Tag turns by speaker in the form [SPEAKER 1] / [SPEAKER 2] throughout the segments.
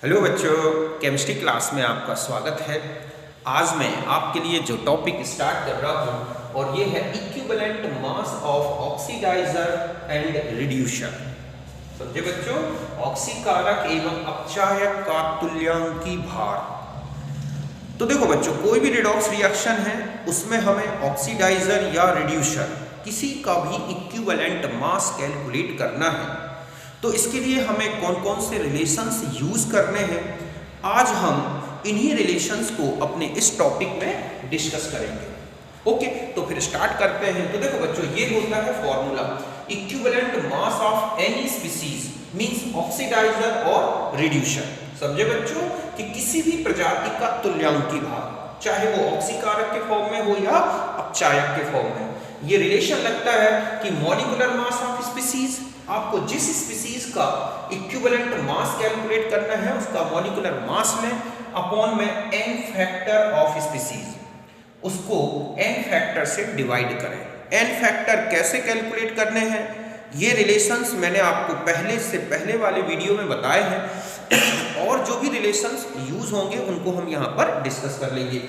[SPEAKER 1] Hello बच्चों, chemistry class में आपका स्वागत है। आज मैं आपके लिए जो टॉपिक स्टार्ट कर रहा हूँ और ये है equivalent mass of oxidiser and reducer. समझे बच्चों, ऑक्सीकारक एवं अपचायक का तुल्यांकी भार। तो देखो बच्चों, कोई भी रिडॉक्स रिएक्शन है उसमें हमें ऑक्सीडाइजर या रिड्यूसर किसी का भी इक्विवेलेंट मास कैलकुलेट करना है। तो इसके लिए हमें कौन कौन से रिलेशंस यूज करने हैं, आज हम इन्हीं रिलेशंस को अपने इस टॉपिक में डिस्कस करेंगे। ओके, तो फिर स्टार्ट करते हैं। तो देखो बच्चों, ये होता है formula equivalent mass of any species means oxidiser और रिड्यूसर। समझे बच्चों कि किसी भी प्रजाति का तुल्यांकी भार, चाहे वो ऑक्सीकारक के फॉर्म में हो या अपचायक के फॉर्म में। ये रिलेशन लगता है कि मॉलिक्यूलर मास ऑफ स्पीसीज, आपको जिस स्पीसीज का इक्विवेलेंट मास कैलकुलेट करना है उसका मॉलिक्यूलर मास लें अपॉन में n फैक्टर ऑफ स्पीसीज, उसको n फैक्टर से डिवाइड करें। n फैक्टर कैसे कैलकुलेट करने हैं, ये रिलेशंस मैंने आपको पहले वाले वीडियो में बताए हैं और जो भी रिलेशंस यूज होंगे उनको हम यहाँ पर डिस्कस कर लेंगे।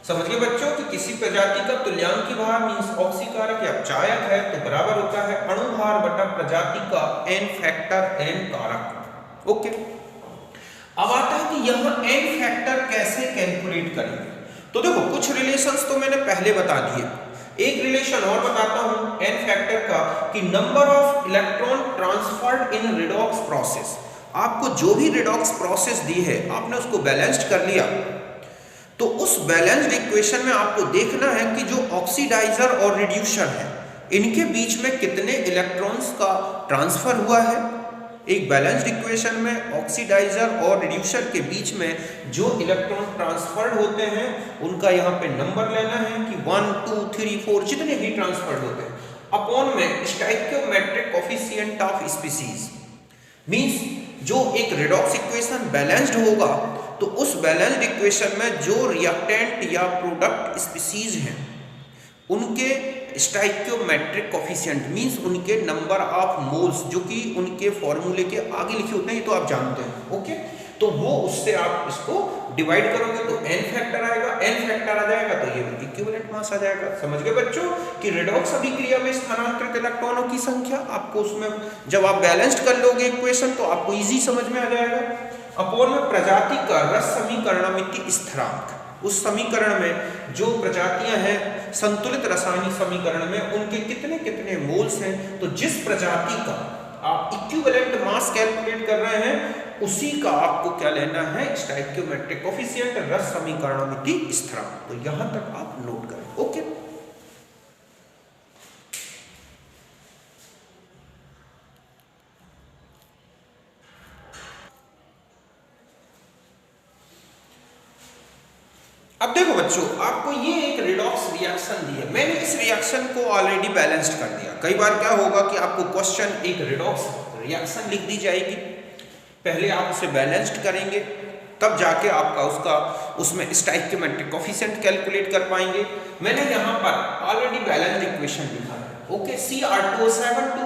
[SPEAKER 1] समझिए बच्चों कि किसी प्रजाति का तुल्यांकी भार मींस ऑक्सीकारक या अपचायक है तो बराबर होता है अणु भार बटा प्रजाति का n फैक्टर n कारक। ओके, अब आता है कि यहाँ n फैक्टर कैसे कैलकुलेट करेंगे। तो देखो, कुछ रिलेशंस तो मैंने पहले बता दिए, एक रिलेशन और बताता हूं n फैक्टर का कि number of electron transferred in redox process. आपको जो भी रिडॉक्स प्रोसेस दी है आपने उसको बैलेंस्ड कर लिया, तो उस बैलेंस्ड इक्वेशन में आपको देखना है कि जो ऑक्सीडाइजर और रिड्यूसर है इनके बीच में कितने इलेक्ट्रॉन्स का ट्रांसफर हुआ है। एक बैलेंस्ड इक्वेशन में ऑक्सीडाइजर और रिड्यूसर के बीच में जो इलेक्ट्रॉन ट्रांसफर्ड होते हैं उनका यहाँ पे नंबर लेना है कि 1 2 3 4 जितने भी ट्रांसफर्ड होते हैं अपॉन में stoichiometric coefficient of species. Means जो एक रिडॉक्स इक्वेशन बैलेंस्ड होगा तो उस बैलेंस्ड इक्वेशन में जो रिएक्टेंट या प्रोडक्ट स्पीसीज हैं उनके स्टोइकियोमेट्रिक कोएफिशिएंट मींस उनके नंबर ऑफ मोल्स जो कि उनके फॉर्मूले के आगे लिखे होते हैं, ये तो आप जानते हैं। ओके, तो वो उससे आप इसको डिवाइड करोगे तो n फैक्टर आएगा, n फैक्टर आ जाएगा तो ये इक्विवेलेंट मास आ जाएगा। समझ गए बच्चों कि रिडॉक्स अभिक्रिया में स्थानांतरित इलेक्ट्रॉनों की संख्या, आपको उसमें जब आप बैलेंस्ड कर लोगे इक्वेशन तो आपको इजी समझ में आ जाएगा। अपॉन में प्रजाति का रस समीकरणमिति स्थिरांक, उस समीकरण में जो प्रजातियां हैं संतुलित रासायनिक समीकरण में उनके कितने कितने मोल्स हैं, तो जिस प्रजाति का आप इक्विवेलेंट मास कैलकुलेट कर रहे हैं उसी का आपको क्या लेना है, स्टोइकियोमेट्रिक कोएफिशिएंट रस समीकरणमिति स्थिरांक। तो यहां तक आप नोट करें। ओके, अब देखो बच्चों, आपको ये एक रिडॉक्स रिएक्शन दी है, मैंने इस रिएक्शन को ऑलरेडी बैलेंस्ड कर दिया। कई बार क्या होगा कि आपको क्वेश्चन एक रिडॉक्स रिएक्शन लिख दी जाएगी, पहले आप उसे बैलेंस्ड करेंगे तब जाके आपका उसमें स्टोइकियोमेट्रिक कोएफिशिएंट कैलकुलेट कर पाएंगे। मैंने यहाँ पर ऑलरेडी बैलेंस्ड इक्वेशन लिखा है। Okay, Cr2O7 2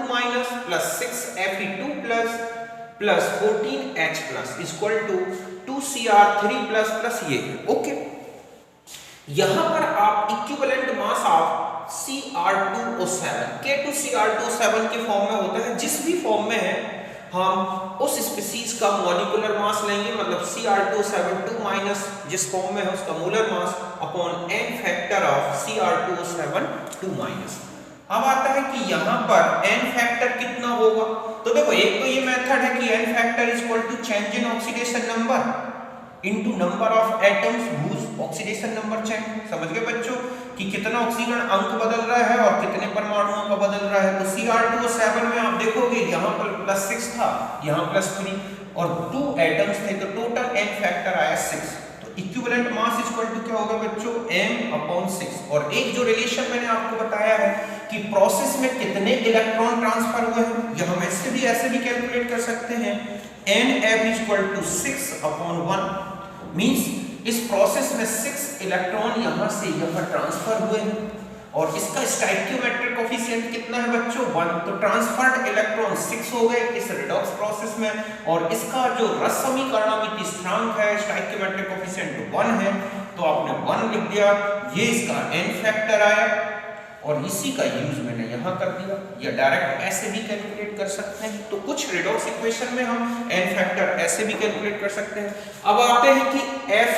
[SPEAKER 1] plus 6Fe2 plus 14H plus equal to 2Cr3 plus ये है। ओके, यहां पर आप equivalent mass of Cr2O7 K2Cr2O7 के फॉर्म में होता है, जिस भी फॉर्म में है हम उस स्पीसीज का मॉलिक्यूलर मास लेंगे, मतलब Cr2O7 2 जिस फॉर्म में है उसका molar mass upon n factor of Cr2O7 2। अब आता है कि यहाँ पर n फैक्टर कितना होगा। तो देखो, एक तो ये मेथड है कि n factor is equal to change in oxidation number into number of atoms whose oxidation number change. समझ गए बच्चों कि कितना ऑक्सीजन अंक बदल रहा है और कितने परमाणुओं का बदल रहा है। तो Cr2O7 में आप देखोगे यहाँ पर +6 था, यहाँ +3 और 2 एटम्स थे, तो टोटल n फैक्टर आया 6। तो इक्विवेलेंट मास इक्वल टू क्या होगा बच्चों, m/6। और एक जो रिलेशन मैंने आपको बताया है कि प्रोसेस में कितने इलेक्ट्रॉन ट्रांसफर हुए हैं, यह हम ऐसे भी कैलकुलेट कर सकते हैं, nF इक्वल टू 6/1 मींस इस प्रोसेस में 6 इलेक्ट्रॉन यहां से यहां ट्रांसफर हुए हैं और इसका स्टोइकियोमेट्रिक कोफिशिएंट कितना है बच्चों 1। तो ट्रांसफर्ड इलेक्ट्रॉन 6 हो गए इस रिडॉक्स प्रोसेस में, और इसका जो रस समीकरणमिति स्थिरांक है स्टोइकियोमेट्रिक कोफिशिएंट 1 है, तो आपने 1 लिख दिया। ये इसका n फैक्टर आया और इसी का यूज मैंने यहां कर दिया, या डायरेक्ट ऐसे भी कैलकुलेट कर सकते हैं। तो कुछ रिडॉक्स इक्वेशन में हम n फैक्टर ऐसे भी कैलकुलेट कर सकते हैं। अब आते हैं कि f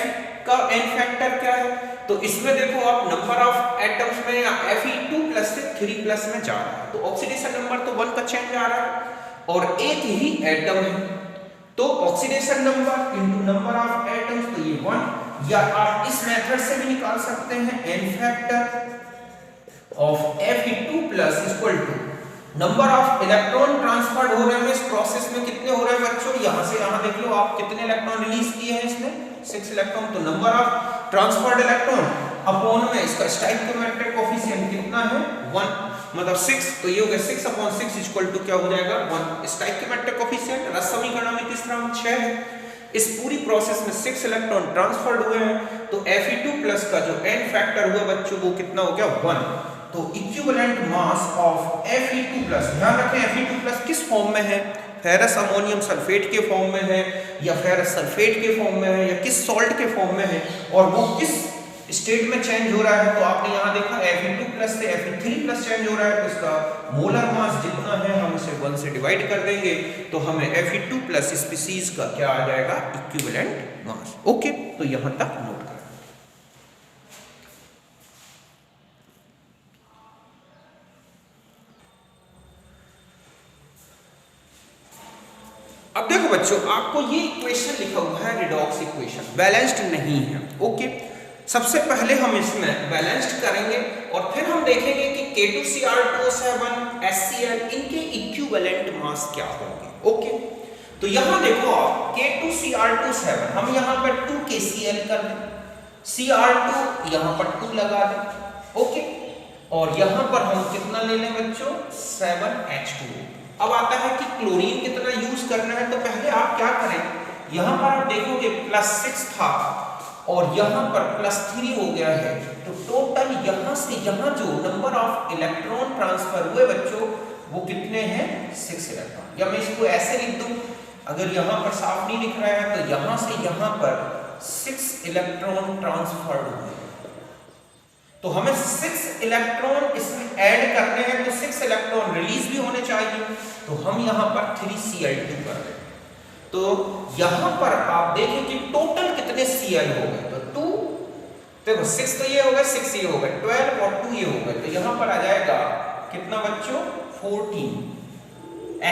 [SPEAKER 1] का n फैक्टर क्या है। तो इसमें देखो आप नंबर ऑफ एटम्स में या Fe2+ से 3+ में जा रहा है, तो ऑक्सीडेशन नंबर तो 1 का चेंज आ रहा है और एक ही एटम है, तो oxidation number into number of atoms, तो ये 1। या आप इस मेथड से भी निकाल सकते हैं n factor of Fe2+ equal to number of electron transferred हो रहे हैं इस प्रोसेस में, कितने हो रहे हैं बच्चों, यहां से यहां देख लो आप कितने इलेक्ट्रॉन रिलीज किए हैं इसने 6 इलेक्ट्रॉन। तो number of transferred electron upon में इसका स्टोइकियोमेट्रिक कोफिशिएंट कितना है 1, मतलब 6। तो ये हो गया 6/6 इक्वल टू क्या हो जाएगा 1। स्टोइकियोमेट्रिक कोफिशिएंट रस समीकरणमिति स्थिरांक 6 है। इस पूरी प्रोसेस में 6 इलेक्ट्रॉन ट्रांसफर्ड हुए हैं, तो Fe2+ का जो n फैक्टर हुआ बच्चों वो कितना हो गया 1। तो इक्विवेलेंट मास ऑफ Fe2+, ध्यान रखें Fe2+ किस फॉर्म में है, फेरस अमोनियम सल्फेट के फॉर्म में है या फेरस सल्फेट के फॉर्म में है या किस सॉल्ट के फॉर्म में है, और वो किस स्टेट में चेंज हो रहा है। तो आपने यहाँ देखा Fe2+ से Fe3+ चेंज हो रहा है, तो इसका मोलर मास जितना है हम इसे 1 से डिवाइड कर देंगे, तो हमें Fe2+ स्पीसीज का क्या आ जाएगा इक्विवेलेंट मास। ओके, तो यहाँ तक नोट कर। अब देखो बच्चों, आपको ये इक्वेशन लिखा हुआ है रिडॉक्स इक्वेशन, बैलेंस्ड नहीं है। ओके, सबसे पहले हम इसमें बैलेंस्ड करेंगे और फिर हम देखेंगे कि K2Cr2O7 HCl इनके इक्विवेलेंट मास क्या होंगे। ओके, तो यहां देखो आप K2Cr2O7 हम यहां पर 2 KCl कर दें, Cr2 यहां पर 2 लगा दें। ओके, और यहां पर हम कितना ले लें बच्चों 7H2। अब आता है कि क्लोरीन कितना यूज करना है, तो पहले आप क्या करें, यहां पर आप देखोगे +6 था और यहां पर +3 हो गया है, तो टोटल यहां से यहां जो नंबर ऑफ इलेक्ट्रॉन ट्रांसफर हुए बच्चों वो कितने हैं 6 इलेक्ट्रॉन। या मैं इसको ऐसे लिख दूं, अगर यहां पर साफ नहीं लिख रहा है तो यहां से यहां पर 6 इलेक्ट्रॉन ट्रांसफर्ड हुए, तो हमें 6 इलेक्ट्रॉन इसमें ऐड करने हैं, तो 6 इलेक्ट्रॉन रिलीज भी होने चाहिए, तो हम यहां पर 3Cl2 कर रहे हैं। तो यहां पर आप देखें कि टोटल कितने Cl हो गए, तो 2, देखो 6 तो ये हो गए, 6 ये हो गए, 12 और 2 ये हो गए, तो यहां पर आ जाएगा कितना बच्चों 14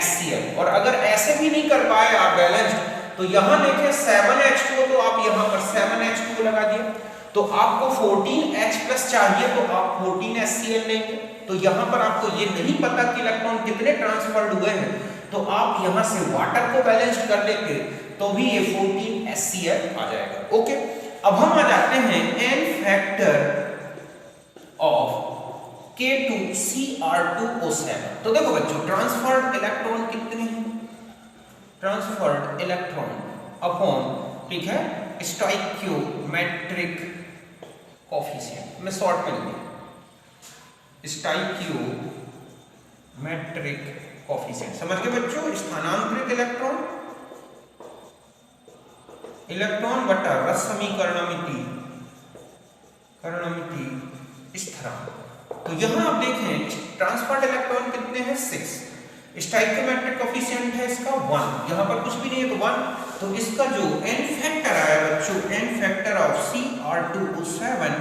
[SPEAKER 1] HCl। और अगर ऐसे भी नहीं कर पाए आप बैलेंस्ड, तो यहां देखें 7H2, तो आप यहां पर 7H2 लगा दिए, तो आपको 14H+ चाहिए, तो आप 14 HCl लेंगे। तो यहां पर आपको ये नहीं पता कि इलेक्ट्रॉन कितने ट्रांसफर्ड हुए हैं, तो आप यहां से वाटर को बैलेंस्ड कर लेंगे तो भी ये 14 HCl आ जाएगा। ओके, अब हम आ जाते हैं n फैक्टर ऑफ K2Cr2O7। तो देखो बच्चों, ट्रांसफर्ड इलेक्ट्रॉन कितने हैं, ट्रांसफर्ड इलेक्ट्रॉन अपॉन, ठीक है, स्टोइकियोमेट्रिक कोफिशिएंट, मैं शॉर्ट में लिखूंगा स्टोइकियोमेट्रिक कोफिशिएंट, समझ गए बच्चों, स्थानांतरित इलेक्ट्रॉन, इलेक्ट्रॉन बटा रस समीकरणमिति स्थिरांक। तो यहां आप देखें ट्रांसफर्ड इलेक्ट्रॉन कितने हैं 6, स्टोइकियोमेट्रिक कोफिशिएंट है इसका 1, यहां पर कुछ भी नहीं है तो 1, तो इसका जो n फैक्टर आया बच्चों, n फैक्टर ऑफ Cr2O7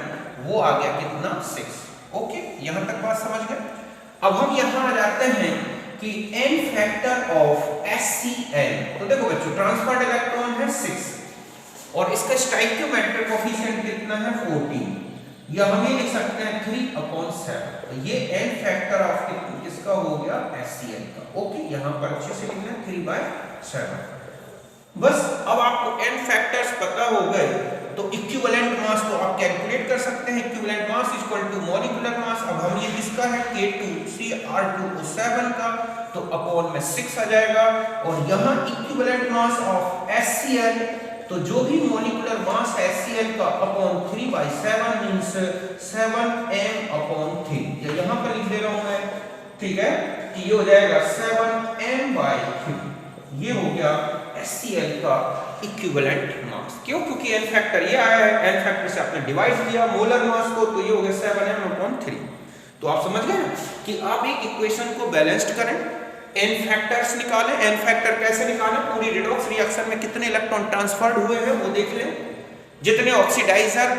[SPEAKER 1] वो आ गया कितना 6। ओके, यहां तक बात समझ गए। अब हम यहां आ जाते हैं कि n फैक्टर ऑफ HCl। तो देखो बच्चों, ट्रांसफर्ड इलेक्ट्रॉन है 6 और इसका स्टोइकियोमेट्रिक कोफिशिएंट कितना है 14, या हम ये लिख सकते हैं 3/7। तो ये n फैक्टर ऑफ किसका हो गया HCl का। ओके, यहां पर अच्छे से लिखना है 3/7। बस अब आपको n फैक्टर्स पता हो गए, तो इक्विवेलेंट मास तो आप कैलकुलेट कर सकते हैं, equivalent mass equal to molecular mass. अब हम ये किसका है K2Cr2O7 का, तो अपॉन में 6 आ जाएगा, और यहां इक्विवेलेंट मास ऑफ HCl तो जो भी मॉलिक्यूलर मास है HCl का अपॉन 3/7 मींस 7m/3, यहां पर लिख दे रहा हूं मैं, ठीक है, ये हो जाएगा 7m/3। ये हो गया HCl का इक्विवेलेंट मास। क्यों? क्योंकि n फैक्टर ये आया है, n फैक्टर से आपने डिवाइड किया मोलर मास को, तो ये हो गया 7m/3। तो आप समझ गए ना कि आप एक इक्वेशन को बैलेंस्ड करें, n फैक्टर्स निकालें। n फैक्टर कैसे निकालें? पूरी रिडॉक्स रिएक्शन में कितने इलेक्ट्रॉन ट्रांसफर्ड हुए हैं वो देख लें, जितने ऑक्सीडाइजर,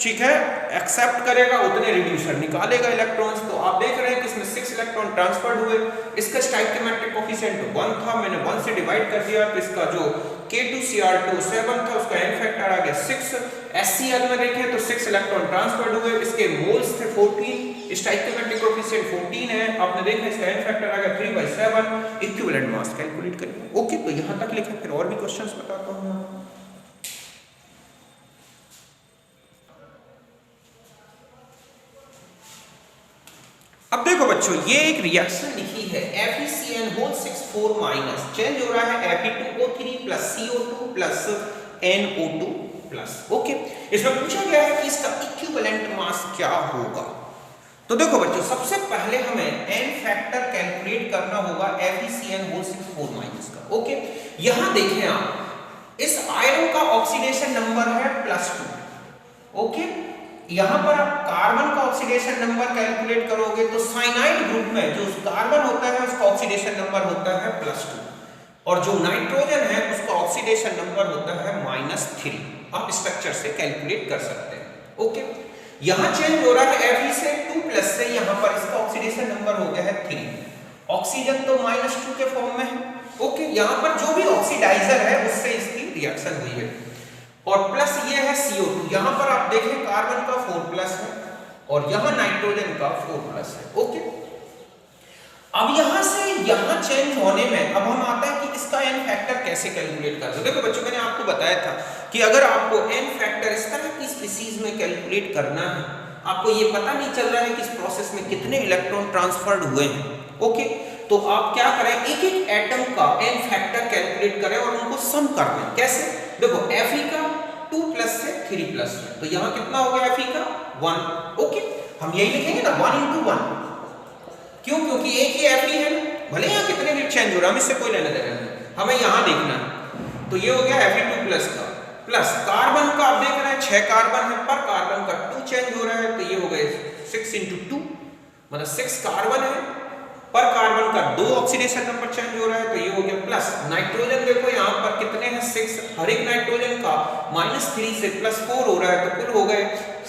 [SPEAKER 1] ठीक है, एक्सेप्ट करेगा उतने रिड्यूसर निकालेगा इलेक्ट्रॉन्स। तो आप देख रहे हैं कि इसमें 6 इलेक्ट्रॉन ट्रांसफर्ड हुए, इसका स्टोइकियोमेट्रिक कोएफिशिएंट 1 था, मैंने 1 से डिवाइड कर दिया, तो इसका जो K2Cr2 7 था, उसका n फैक्टर आ गया 6। HCl में देखें तो 6 इलेक्ट्रॉन ट्रांसफर्ड हुए, इसके मोल्स थे 14, स्टोइकियोमेट्रिक कोएफिशिएंट 14 है, आपने देखा इसका n फैक्टर आ गया 3/7। इक्विवेलेंट मास कैलकुलेट करिए। ओके, तो यहां तक लिखा, फिर और भी क्वेश्चंस बताता हूं मैं। अब देखो बच्चों, ये एक रिएक्शन लिखी है FeCN6 चेंज हो रहा है Fe2O3 plus CO2 plus NO2 plus. Okay, इसमें पूछा गया है कि इसका इक्विवेलेंट मास क्या होगा। तो देखो बच्चों, सबसे पहले हमें n फैक्टर कैलकुलेट करना होगा FeCN6 का। ओके, यहां देखें आप, इस आयरन का ऑक्सीडेशन नंबर है +2। ओके, यहां पर आप कार्बन का ऑक्सीडेशन नंबर कैलकुलेट करोगे तो साइनाइड ग्रुप में जो कार्बन होता है उसका ऑक्सीडेशन नंबर होता है +2, और जो नाइट्रोजन है उसका ऑक्सीडेशन नंबर होता है -3। आप स्ट्रक्चर से कैलकुलेट कर सकते हैं। ओके, यहां चेंज हो रहा है Fe से 2+ से, यहां पर इसका ऑक्सीडेशन नंबर हो गया है 3। ऑक्सीजन तो -2 के फॉर्म में है। ओके, यहां पर जो भी ऑक्सीडाइजर है उससे इसकी रिएक्शन हुई है, और प्लस ये है CO2। यहां पर आप देखें कार्बन का 4+ है और यहां नाइट्रोजन का 4+ है। ओके, अब यहां से यहां चेंज होने में अब हम आता है कि इसका n फैक्टर कैसे कैलकुलेट कर सकते। देखो बच्चों, मैंने आपको बताया था कि अगर आपको n फैक्टर इस तरह की स्पीशीज में कैलकुलेट करना है, आपको ये पता नहीं चल रहा है कि इस प्रोसेस में कितने इलेक्ट्रॉन ट्रांसफर्ड हुए हैं। ओके, तो आप क्या करें, एक एक एटम का n फैक्टर कैलकुलेट करें और उनको सम कर दें। कैसे? देखो, Fe का 2+ से 3+, तो यहां कितना हो गया Fe का 1। ओके, हम यही लिखेंगे ना 1 × 1। क्यों? क्योंकि एक ही Fe है, भले यहां कितने भी चेंज हो रहा है, हमें इससे कोई लेना देना नहीं, हमें यहां देखना है। तो ये हो गया Fe2+ का प्लस कार्बन का, आप देख रहे हैं 6 कार्बन है, पर कार्बन का 2 चेंज हो रहा है, तो ये हो गए 6 × 2, मतलब 6 कार्बन है, पर कार्बन का 2 ऑक्सीडेशन नंबर चेंज हो रहा है, तो ये हो गया प्लस। नाइट्रोजन देखो यहां पर कितने हैं, 6, हर एक नाइट्रोजन का -3 से +4 हो रहा है, तो कुल हो गए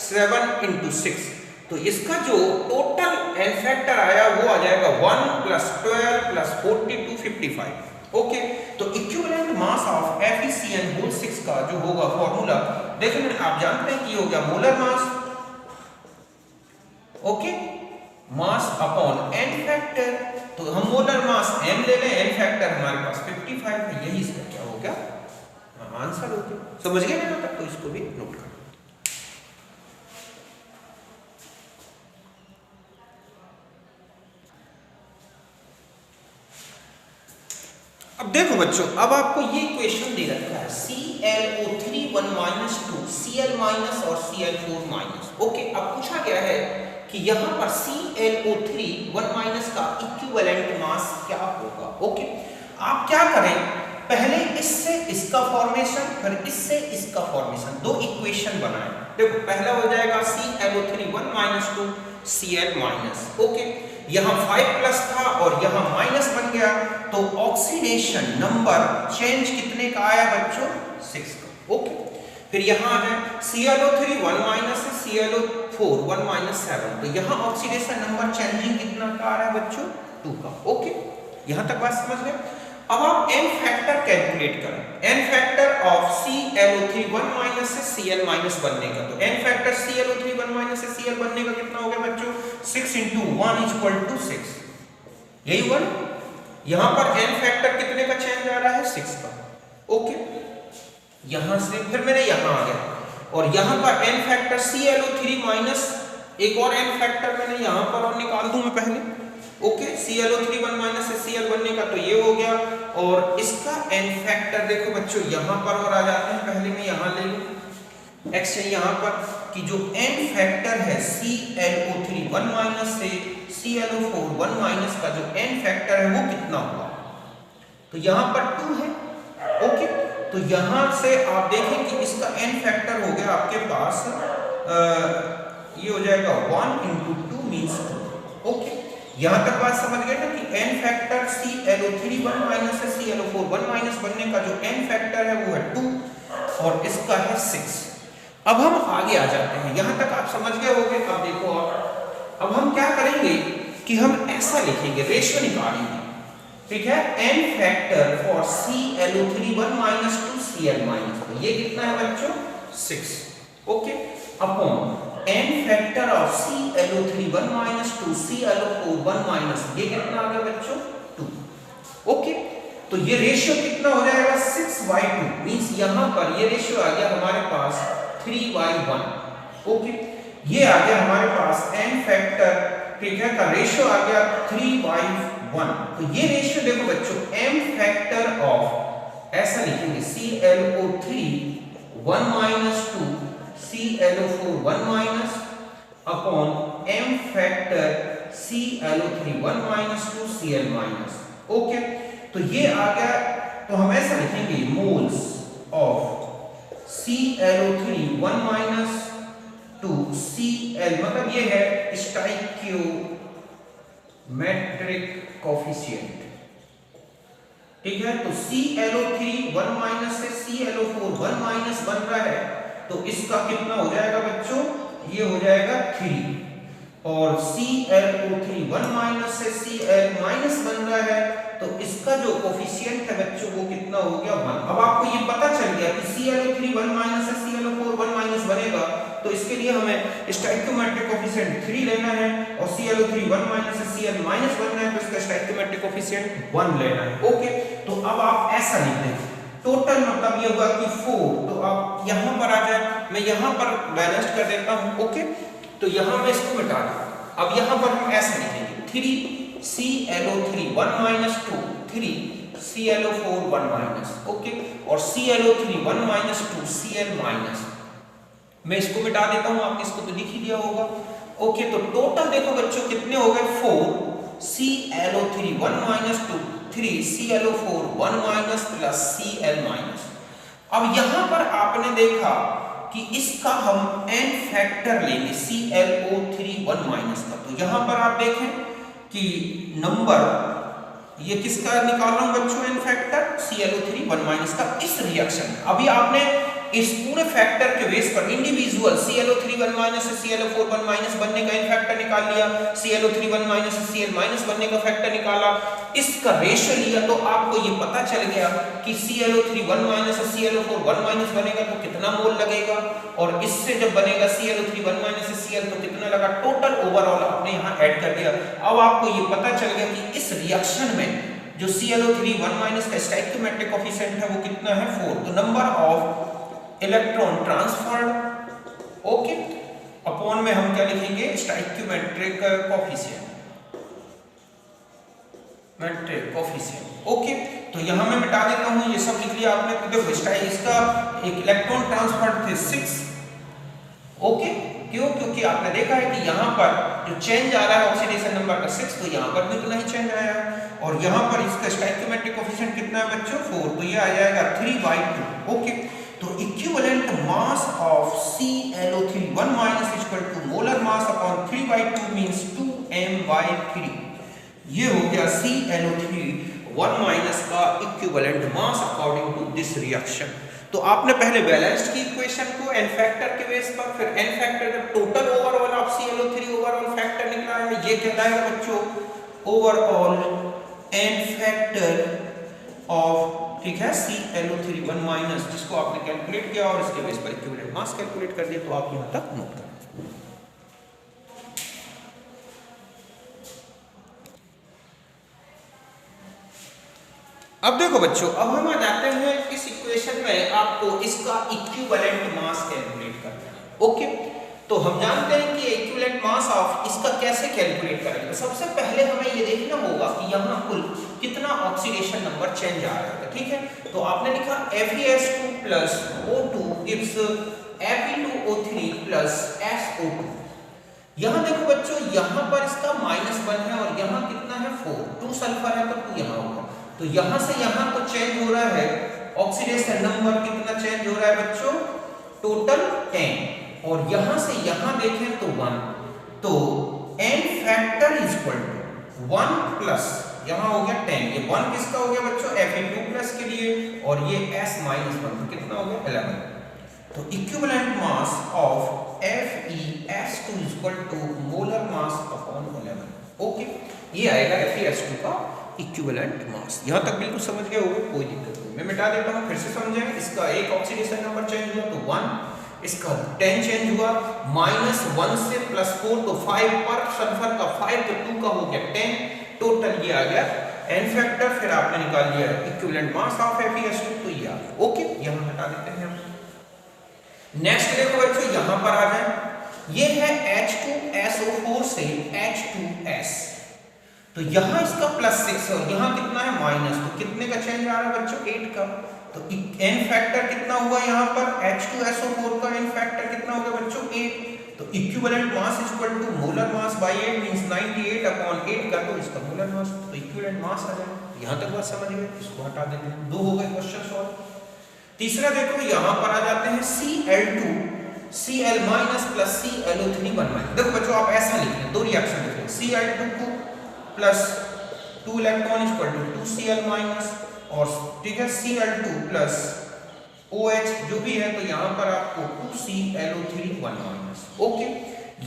[SPEAKER 1] 7 × 6। तो इसका जो टोटल n फैक्टर आया वो आ जाएगा 1 + 12 + 42 55। ओके, तो इक्विवेलेंट मास ऑफ FeCN6 का जो होगा फॉर्मूला देखिए, आप जानते हैं कि हो गया molar mass, okay, mass upon n factor. तो हम मोलर मास m ले लें, n फैक्टर हमारे पास 55 है, यही इसका क्या हो गया आंसर हो गया। समझ गए ना तक? तो इसको भी नोट कर। अब देखो बच्चों, अब आपको ये क्वेश्चन दे रखा है ClO3 1 2 Cl- और Cl4-। ओके, अब पूछा गया है कि यहां पर ClO3 1 का इक्विवेलेंट मास क्या होगा। ओके, आप क्या करें, पहले इससे इसका फॉर्मेशन, फिर इससे इसका फॉर्मेशन, 2 इक्वेशन बनाएं। देखो, पहला हो जाएगा ClO3 1 2 Cl-। ओके, यहां 5+ था और यहां माइनस बन गया, तो ऑक्सीडेशन नंबर चेंज कितने का आया बच्चों? 6 का। ओके, फिर यहां आ जाए ClO3 1 से ClO4 1 7, तो यहां ऑक्सीडेशन नंबर चेंजिंग कितना का आ रहा है बच्चों? 2 का। ओके, यहां तक बात समझ गए। अब आप n फैक्टर कैलकुलेट करें, n फैक्टर ऑफ ClO3 1 से Cl- बनने का, तो n फैक्टर ClO3 1 से Cl बनने का कितना हो गया बच्चों? 6 × 1 = 6। यही हुआ ना? यहां पर n फैक्टर कितने का चेंज आ रहा है? 6 का। ओके, यहां से फिर मैंने यहां आ गया, और यहां पर n फैक्टर ClO3 माइनस एक और n फैक्टर मैंने यहां पर और निकाल दूं मैं पहले, ओके, ClO3 1 माइनस से Cl बनने का तो ये हो गया। और इसका n फैक्टर देखो बच्चों यहाँ पर और आ जाते हैं, पहले मैं यहाँ ले लूँ x है यहाँ पर कि जो n फैक्टर है ClO3 1 माइनस से ClO4 1 माइनस का जो n फैक्टर है वो कितना हुआ, तो यहाँ पर 2 है। ओके, तो यहाँ से आप देखें कि इसका n फैक्टर हो गया आपके पास ये हो जाएगा 1 into 2 means 2। ओके, यहाँ तक बात समझ गए ना कि n फैक्टर ClO3 1 माइनस से ClO4 1 माइनस बनने का जो n फैक्टर है वो है 2 और इसका है 6। अब हम आगे आ जाते हैं, यहाँ तक आप समझ गए होंगे। अब देखो आप, अब हम क्या करेंगे कि हम ऐसा लिखेंगे, रेशियो निकालेंगे, ठीक है, n factor for ClO3 1 minus two Cl minus, तो ये कितना है बच्चों 6। Okay, upon n factor of ClO3 1 minus two ClO4 1 minus, ये कितना आ गया बच्चों 2। ओके, तो ये रेशियो कितना हो जाएगा 6/2 मींस यहाँ पर ये रेशियो आ गया हमारे पास 3/1। ओके, ये आ गया हमारे पास n फैक्टर, ठीक है, का रेशियो आ गया 3/1। तो ये रेशियो देखो बच्चों m फैक्टर ऑफ, ऐसा लिखेंगे ClO3 1 minus two ClO4 1 minus upon m factor ClO3 1 minus two Cl minus. Okay, तो ये आ गया, तो हम ऐसा लिखेंगे moles of ClO3 1 minus two Cl, मतलब ये है स्टोइकियोमेट्रिक कोफिशिएंट, ठीक है। तो ClO3 1 माइनस से ClO4 1 माइनस बन रहा है, तो इसका कितना हो जाएगा बच्चों, ये हो जाएगा 3। और ClO3 1 माइनस से Cl माइनस बन रहा है, तो इसका जो कोफिशिएंट है बच्चों वो कितना हो गया 1। अब आपको ये पता चल गया कि ClO3 1 माइनस से ClO4 1 माइनस बनेगा, तो इसके लिए हमें स्टोइकियोमेट्रिक कोफिशिएंट 3 लेना है, और ClO3 1 माइनस से Cl माइनस बनना है, तो इसका स्टोइकियोमेट्रिक कोफिशिएंट 1 लेना है। ओके, तो अब आप ऐसा लिख दें, टोटल मतलब ये हुआ कि 4, तो अब यहाँ पर आ जाए, मैं यहाँ पर बैलेंस कर देता हूँ। ओके, तो यहाँ मैं इसको मिटा दूँ। अब यहाँ पर हम ऐसा लिखेंगे 3 ClO3 1 minus two 3 ClO4 1 minus. Okay, और ClO3 1 minus two Cl minus, मैं इसको मिटा देता हूँ, आपने इसको तो लिख ही दिया होगा। ओके, तो टोटल देखो बच्चों कितने हो गए 4 ClO3 1 minus two 3 ClO4 1 minus plus Cl minus. अब यहाँ पर आपने देखा कि इसका हम n फैक्टर लेंगे ClO3 1 माइनस का, तो यहाँ पर आप देखें कि नंबर ये किसका निकाल रहा हूँ बच्चों n फैक्टर ClO3 1 माइनस का। इस रिएक्शन अभी आपने इस पूरे फैक्टर के बेस पर इंडिविजुअल ClO3 1 माइनस से ClO4 1 माइनस बनने का n फैक्टर निकाल लिया, ClO3 1 माइनस से Cl माइनस बनने का फैक्टर निकाला, इसका रेशियो लिया, तो आपको ये पता चल गया कि ClO3 1 माइनस से ClO4 1 माइनस बनेगा तो कितना मोल लगेगा, और इससे जब बनेगा ClO3 1 माइनस से Cl तो कितना लगा, टोटल ओवरऑल आपने यहाँ ऐड कर दिया। अब आपको ये पता चल गया कि इस रिएक्शन में जो ClO3 1 माइनस का स्टोइकियोमेट्रिक कोफिशिएंट है वो कितना है 4। तो number of electron transferred, okay, upon में हम क्या लिखेंगे स्टोइकियोमेट्रिक कोफिशिएंट। ओके, तो यहां मैं मिटा देता हूं, ये सब लिख लिया आपने। तो देखो इसका एक इलेक्ट्रॉन ट्रांसफर्ड थे 6। ओके, क्यों, क्योंकि आपने देखा है कि यहाँ पर जो चेंज आ रहा है ऑक्सीडेशन नंबर का 6, तो यहाँ पर भी उतना ही चेंज आया, और यहाँ पर इसका स्टोइकियोमेट्रिक कोफिशिएंट कितना है बच्चों 4, तो ये आ जाएगा 3/2। ओके, तो equivalent mass of ClO3 1 minus equal to molar mass upon 3/2 means 2m/3। ये हो गया ClO3 1 माइनस का equivalent mass according to this reaction. तो आपने पहले बैलेंस्ड की इक्वेशन को n फैक्टर के बेस पर, फिर n फैक्टर का total overall of ClO3 overall factor निकला है, ये कहलाएगा बच्चों ओवरऑल n फैक्टर ऑफ, ठीक है, ClO3 1 माइनस, जिसको आपने कैलकुलेट किया और इसके बेस पर इक्विवेलेंट मास कैलकुलेट कर दिया। तो आप यहां तक नोट करें। अब देखो बच्चों, अब हम आ जाते हैं इस इक्वेशन में आपको इसका इक्विवेलेंट मास कैलकुलेट करना है। ओके, तो हम जानते हैं कि इक्विवेलेंट मास ऑफ इसका कैसे कैलकुलेट करेंगे। तो सबसे पहले हमें ये देखना होगा कि यहाँ कुल कितना ऑक्सीडेशन नंबर चेंज आ रहा है। ठीक है, तो आपने लिखा Fe2 plus O2 gives Fe2O3 plus SO2। यहाँ देखो बच्चों, यहाँ पर इसका -1 है और यहाँ कितना है 4, 2 सल्फर है तो 2 यहाँ होगा। तो यहाँ से यहाँ तो चेंज हो रहा है ऑक्सीडेशन नंबर, कितना चेंज हो रहा है बच्चों, टोटल 10। और यहाँ से यहाँ देखें तो 1, तो n factor is equal to 1 plus यहाँ हो गया 10, ये 1 किसका हो गया बच्चों, Fe2 प्लस के लिए, और ये S-1 तो कितना हो गया 11। तो equivalent mass of FeS2 is equal to molar mass upon 11। Okay, ये आएगा FeS2 का इक्विवेलेंट मास। यहाँ तक बिल्कुल समझ गए होंगे, कोई दिक्कत नहीं। मैं मिटा देता हूँ, फिर से समझें। इसका एक ऑक्सीडेशन नंबर चेंज हुआ तो 1, इसका 10 चेंज हुआ, -1 से +4 तो 5 पर सल्फर का 5 तो 2 का हो गया 10, टोटल ये आ गया n फैक्टर। फिर आपने निकाल लिया इक्विवेलेंट मास ऑफ FeS2, तो ये आ गया। ओके, यहाँ हटा देते हैं हम। नेक्स्ट देखो बच्चों, यहाँ पर आ जाए, ये है H2SO4 से H2S, तो यहाँ इसका +6 है और यहाँ कितना है माइनस, तो कितने का चेंज आ रहा है बच्चों, 8 का। तो n फैक्टर कितना हुआ यहाँ पर, H2SO4 का n फैक्टर कितना होगा बच्चों, 8। तो equivalent mass is equal to molar mass by 8 means 98/8 का, तो इसका मोलर मास, तो इक्विवेलेंट मास आ जाएगा। यहाँ तक बात समझ गए, इसको हटा देते हैं। 2 हो गए क्वेश्चन सॉल्व। तीसरा देखो, यहाँ पर आ जाते हैं Cl2 Cl minus plus ClO3 बनवाएं। देखो बच्चों, आप ऐसा लिख लें, 2 रिएक्शन लिख लें, Cl2 plus 2 electron is equal to 2 Cl minus, और ठीक है Cl2 प्लस OH जो भी है, तो यहाँ पर आपको 2 ClO3 1 माइनस। ओके,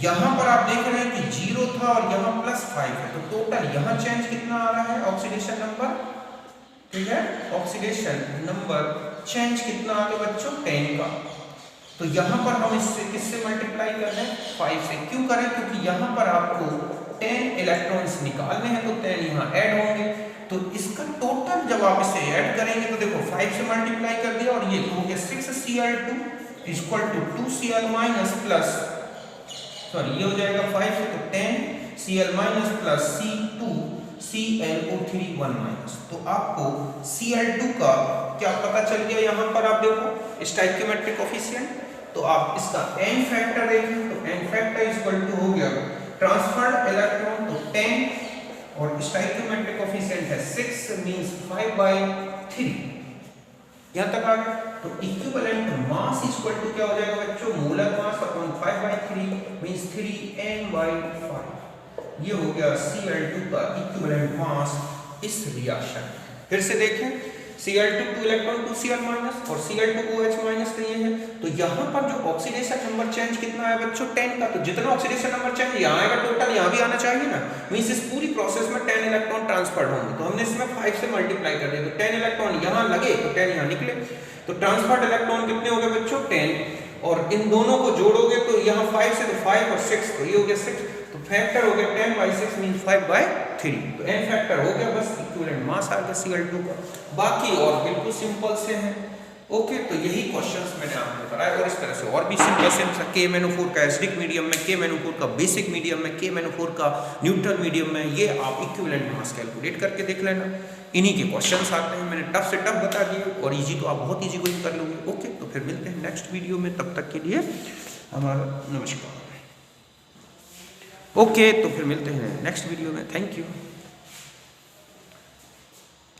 [SPEAKER 1] यहाँ पर आप देख रहे हैं कि 0 था और यहाँ +5 है, तो टोटल यहाँ चेंज कितना आ रहा है ऑक्सीडेशन नंबर, ठीक है, ऑक्सीडेशन नंबर चेंज कितना आ गया बच्चों, 10 का। तो यहाँ पर हम इससे किससे मल्टीप्लाई कर रहे हैं, 5 से। क्यों करें, क्योंकि यहाँ पर आपको 10 इलेक्ट्रॉन्स निकालने हैं, तो 10 यहाँ ऐड होंगे। तो इसका टोटल जब आप इसे ऐड करेंगे तो देखो 5 से मल्टीप्लाई कर दिया और ये हो गया 6 Cl2 equal to 2 Cl minus plus, sorry ये हो जाएगा 5 से, तो 10 Cl minus plus C2 ClO3 1 minus. तो आपको Cl2 का क्या पता चल गया, यहाँ पर आप देखो स्टोइकियोमेट्रिक कोफिशिएंट, तो आप इसका n फैक्टर देखें, तो n फैक्टर इक्वल टू हो गया ट्रांसफर्ड इलेक्ट्रॉन तो 10 और स्टोइकियोमेट्रिक कोफिशिएंट है 6 मींस 5/3। यहाँ तक आ गया। तो इक्विवेलेंट मास इक्वल टू क्या हो जाएगा बच्चों, molar mass upon 5/3 means 3n/5। ये हो गया Cl2 का इक्विवेलेंट मास इस रिएक्शन। फिर से देखें, Cl2 2 इलेक्ट्रॉन 2 Cl माइनस और Cl2 OH माइनस तो ये है। तो यहाँ पर जो ऑक्सीडेशन नंबर चेंज कितना है बच्चों, 10 का। तो जितना ऑक्सीडेशन नंबर चेंज यहाँ आएगा टोटल यहाँ भी आना चाहिए ना, मींस इस पूरी प्रोसेस में 10 इलेक्ट्रॉन ट्रांसफर्ड होंगे। तो हमने इसमें 5 से मल्टीप्लाई कर दिया, तो 10 इलेक्ट्रॉन यहाँ लगे तो 10 यहाँ निकले। तो ट्रांसफर्ड इलेक्ट्रॉन कितने हो गए बच्चों, 10, और इन दोनों को जोड़ोगे तो यहाँ 5 से, तो 5 और 6, तो ये हो गया 6, तो फैक्टर हो गया 10/6 मींस 5/3। तो n फैक्टर हो गया, बस इक्विवेलेंट मास आ गया Cl2 का। बाकी और बिल्कुल सिंपल से हैं। ओके, तो यही क्वेश्चंस मैंने आपको कराए, और इस तरह से और भी सिंपल से KMnO4 का एसिडिक मीडियम में, KMnO4 का बेसिक मीडियम में, KMnO4 का न्यूट्रल मीडियम में, ये आप इक्विवेलेंट मास कैलकुलेट करके देख लेना। इन्हीं के क्वेश्चंस आते हैं, मैंने टफ से टफ बता दिए, और इजी तो आप बहुत इजी कोई कर लोगे। ओके, तो फिर मिलते हैं नेक्स्ट वीडियो में, तब तक के लिए हमारा नमस्कार। ओके, तो फिर मिलते हैं नेक्स्ट वीडियो में। Thank you.